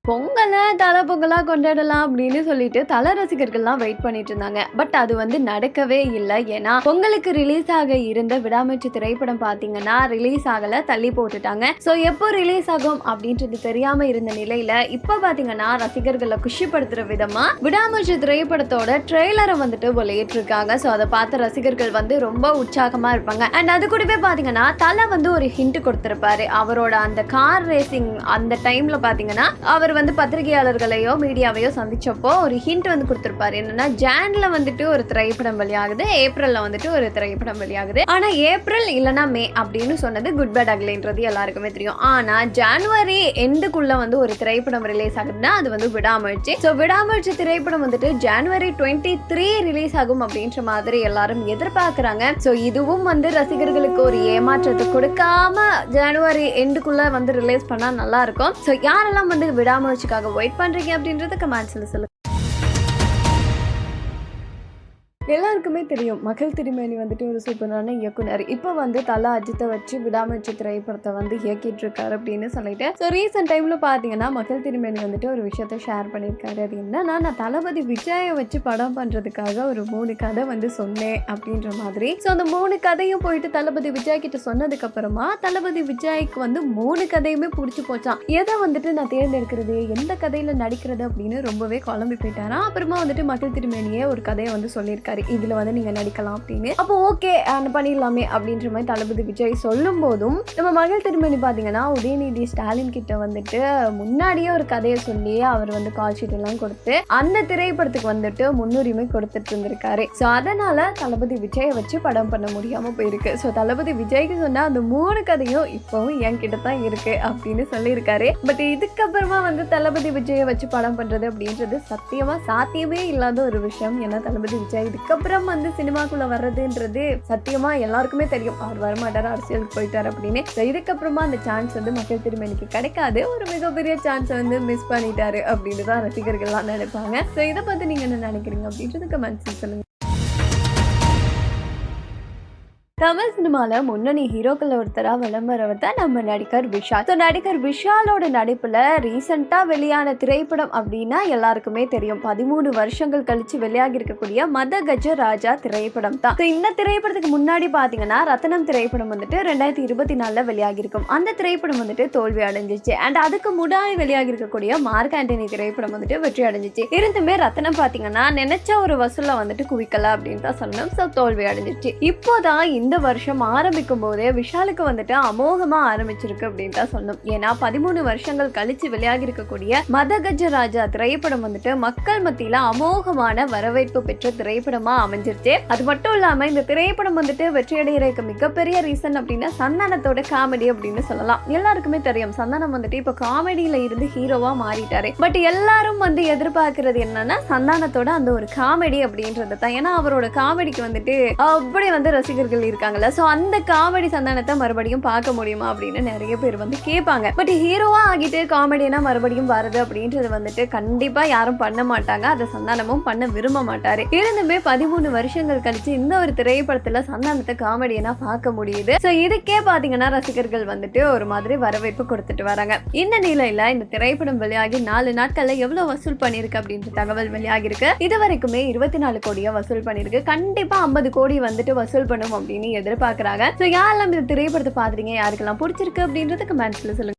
பொங்கல தல பொங்கலா கொண்டாடலாம் அப்படின்னு சொல்லிட்டு தல ரசிகர்கள்லாம் வெயிட் பண்ணிட்டு இருந்தாங்க. பட் அது வந்து நடக்கவே இல்லை. ஏன்னா பொங்கலுக்கு ரிலீஸ் ஆக இருந்த விடாமுயற்சி திரைப்படம் பாத்தீங்கன்னா ரிலீஸ் ஆகல, தள்ளி போட்டுட்டாங்க. ஸோ எப்போ ரிலீஸ் ஆகும் அப்படின்றது தெரியாம இருந்த நிலையில இப்ப பாத்தீங்கன்னா ரசிகர்களை குஷிப்படுத்துற விதமா விடாமுயற்சி திரைப்படத்தோட ட்ரெய்லரை வந்துட்டு வெளியிட்டிருக்காங்க. ஸோ அதை பார்த்த ரசிகர்கள் வந்து ரொம்ப உற்சாகமா இருப்பாங்க. அண்ட் அது கூடவே பாத்தீங்கன்னா தலை வந்து ஒரு ஹிண்ட் கொடுத்திருப்பாரு. அவரோட அந்த கார் ரேசிங் அந்த டைம்ல பாத்தீங்கன்னா அவர் வந்து பத்திரிகையாளர்களையோ மீடியாவையோ சந்திச்சப்போ ஒரு ஹிண்ட் வந்து கொடுத்திருப்பாரு. என்னன்னா ஜான்ல வந்துட்டு ஒரு திரைப்படம் வெளியாகுது, ஏப்ரல்ல வந்துட்டு ஒரு திரைப்படம் வெளியாகுது. ஆனா ஏப்ரல் இல்லனா மே அப்படின்னு சொன்னது குட் பேட் அக்லின்றது எல்லாருக்குமே தெரியும். ஆனா ஜனவரி எண்டுக்குள்ள வந்து ஒரு திரைப்படம் ரிலீஸ் ஆகுதுன்னா அது வந்து விடாமுயற்சி. ஸோ விடாமுயற்சி திரைப்படம் வந்துட்டு ஜனவரி 23 ரிலீஸ் ஆகும் அப்படின்ற மாதிரி எல்லாரும் எதிர்பார்க்கிறாங்க. ஸோ இதுவும் வந்து ரசிகர்களுக்கு ஒரு ஏமாற்றத்தை கொடுக்காம ஜனவரி எண்டுக்குள்ள வந்து ரிலீஸ் பண்ணா நல்லா இருக்கும். ஸோ யாரெல்லாம் வந்து விடாமுயற்சிக்காக வெயிட் பண்றீங்க அப்படின்றத கமெண்ட்ஸ்ல சொல்லுங்க. எல்லாருக்குமே தெரியும் மகள் திருமேனி வந்துட்டு ஒரு சூப்பரான இயக்குனர். இப்போ வந்து தல அஜித்தை வச்சு விடாமுயற்சி திரைப்படத்தை வந்து இயக்கிட்டு இருக்காரு அப்படின்னு சொல்லிட்டு ஸோ ரீசெண்ட் டைம்ல பாத்தீங்கன்னா மகள் திருமேனி வந்துட்டு ஒரு விஷயத்த ஷேர் பண்ணியிருக்காரு. அது என்னன்னா, நான் தளபதி விஜயை வச்சு படம் பண்றதுக்காக ஒரு 3 கதை வந்து சொன்னேன் அப்படின்ற மாதிரி. ஸோ அந்த 3 கதையும் போயிட்டு தளபதி விஜய் கிட்ட சொன்னதுக்கு அப்புறமா தளபதி விஜய்க்கு வந்து 3 கதையுமே பிடிச்சி போச்சான். எதை வந்துட்டு நான் தேர்ந்தெடுக்கிறது, எந்த கதையில நடிக்கிறது அப்படின்னு ரொம்பவே குழம்பி போயிட்டாராம். அப்புறமா வந்துட்டு மகள் திருமேனியே ஒரு கதையை வந்து சொல்லியிருக்காரு, இதுல வந்து நீங்க நடிக்கலாம் அப்படின்னு. அப்போ ஓகே பண்ணிடலாமே அப்படின்ற மாதிரி தளபதி விஜய் சொல்லும் போதும் நம்ம மகள் திருமணி பாத்தீங்கன்னா உதயநிதி ஸ்டாலின் கிட்ட வந்துட்டு முன்னாடியே ஒரு கதையை சொல்லி அவர் வந்து கால் ஷீட் எல்லாம் கொடுத்து அந்த திரைப்படத்துக்கு வந்துட்டு முன்னுரிமை கொடுத்துட்டு இருந்திருக்காரு. ஸோ அதனால தளபதி விஜயை வச்சு படம் பண்ண முடியாம போயிருக்கு. ஸோ தளபதி விஜய்க்கு சொன்னா அந்த 3 கதையும் இப்பவும் என்கிட்ட தான் இருக்கு அப்படின்னு சொல்லியிருக்காரு. பட் இதுக்கப்புறமா வந்து தளபதி விஜயை வச்சு படம் பண்றது அப்படின்றது சத்தியமா சாத்தியமே இல்லாத ஒரு விஷயம். ஏன்னா தளபதி விஜய் இதுக்கப்புறம் வந்து சினிமாக்குள்ள வர்றதுன்றது சத்தியமா எல்லாருக்குமே தெரியும். அவர் வரமாட்டாரு, அரசியலுக்கு போயிட்டாரு அப்படின்னு. இதுக்கப்புறமா அந்த சான்ஸ் வந்து மகள் திருமணிக்கு கிடைக்காது, ஒரு மிகப்பெரிய சான்ஸ் வந்து மிஸ் பண்ணிட்டாரு அப்படின்னு தான் ரசிகர்கள்லாம் நினைப்பாங்க. ஸோ இதை பத்தி நீங்க என்ன நினைக்கிறீங்க அப்படின்றது கமெண்ட்ஸ் சொல்லுங்க. தமிழ் சினிமால முன்னணி ஹீரோக்கள் ஒருத்தரா விளம்பரவர் தான் நம்ம நடிகர் விஷால். ஸோ நடிகர் விஷாலோட நடிப்புல ரீசெண்டா வெளியான திரைப்படம் அப்படின்னா எல்லாருக்குமே தெரியும். 13 வருஷங்கள் கழிச்சு வெளியாகி இருக்கக்கூடிய மத கஜ ராஜா திரைப்படம் தான். இந்த திரைப்படத்துக்கு முன்னாடி பாத்தீங்கன்னா ரத்தனம் திரைப்படம் வந்துட்டு 2024 வெளியாகி இருக்கும். அந்த திரைப்படம் வந்துட்டு தோல்வி அடைஞ்சிச்சு. அண்ட் அதுக்கு முன்னாடி வெளியாகி இருக்கக்கூடிய மார்க் ஆண்டனி திரைப்படம் வந்துட்டு வெற்றி அடைஞ்சிச்சு. இருந்துமே ரத்தனம் பாத்தீங்கன்னா நினைச்ச ஒரு வசூல வந்துட்டு குவிக்கல அப்படின்னு தான் சொல்லணும். ஸோ தோல்வி அடைஞ்சிச்சு. இப்போதான் இந்த வருஷம் ஆரம்பிக்கும் போதே விஷாலுக்கு வந்துட்டு அமோகமா ஆரம்பிச்சிருக்கு அப்படின்னு தான் சொல்லணும். ஏன்னா 13 வருஷங்கள் கழிச்சு வெளியாகி இருக்கக்கூடிய மத கஜ ராஜா திரைப்படம் வந்துட்டு மக்கள் மத்தியில அமோகமான வரவேற்பு பெற்ற திரைப்படமா அமைஞ்சிருச்சு. அது மட்டும் இல்லாம இந்த திரைப்படம் வந்துட்டு வெற்றியடைகிறதுக்கு மிகப்பெரிய ரீசன் அப்படின்னா சந்தானத்தோட காமெடி அப்படின்னு சொல்லலாம். எல்லாருக்குமே தெரியும் சந்தானம் வந்துட்டு இப்ப காமெடியில இருந்து ஹீரோவா மாறிட்டாரு. பட் எல்லாரும் வந்து எதிர்பார்க்கிறது என்னன்னா சந்தானத்தோட அந்த ஒரு காமெடி அப்படின்றது தான். ஏன்னா அவரோட காமெடிக்கு வந்துட்டு அப்படி வந்து ரசிகர்கள் இருக்காங்கல்ல. சோ அந்த காமெடி சந்தானத்தை மறுபடியும் பார்க்க முடியுமா அப்படின்னு நிறைய பேர் வந்து கேட்பாங்க. பட் ஹீரோவா ஆகிட்டு காமெடினா மறுபடியும் வருது அப்படின்றது வந்துட்டு கண்டிப்பா யாரும் பண்ண மாட்டாங்க. அதை சந்தானமும் பண்ண விரும்ப மாட்டாரு. இருந்துமே 13 வருஷங்கள் கழிச்சு இந்த ஒரு திரைப்படத்துல சந்தானத்தை காமெடியனா பார்க்க முடியுது. சோ இதுக்கே பாத்தீங்கன்னா ரசிகர்கள் வந்துட்டு ஒரு மாதிரி வரவேற்பு கொடுத்துட்டு வராங்க. இந்த நிலையில இந்த திரைப்படம் வெளியாகி 4 நாட்கள்ல எவ்வளவு வசூல் பண்ணிருக்கு அப்படின்ற தகவல் வெளியாகி இருக்கு. இது வரைக்குமே 24 கோடியா வசூல் பண்ணிருக்கு. கண்டிப்பா 50 கோடி வந்துட்டு வசூல் பண்ணும் அப்படின்னு எதிர்பார்க்கறாங்க. சோ யாரெல்லாம் இந்த திரைப்படத்தை பாக்குறீங்க, யாருக்கெல்லாம் பிடிச்சிருக்கு அப்படின்றத கமெண்ட்ஸ்ல சொல்லுங்க.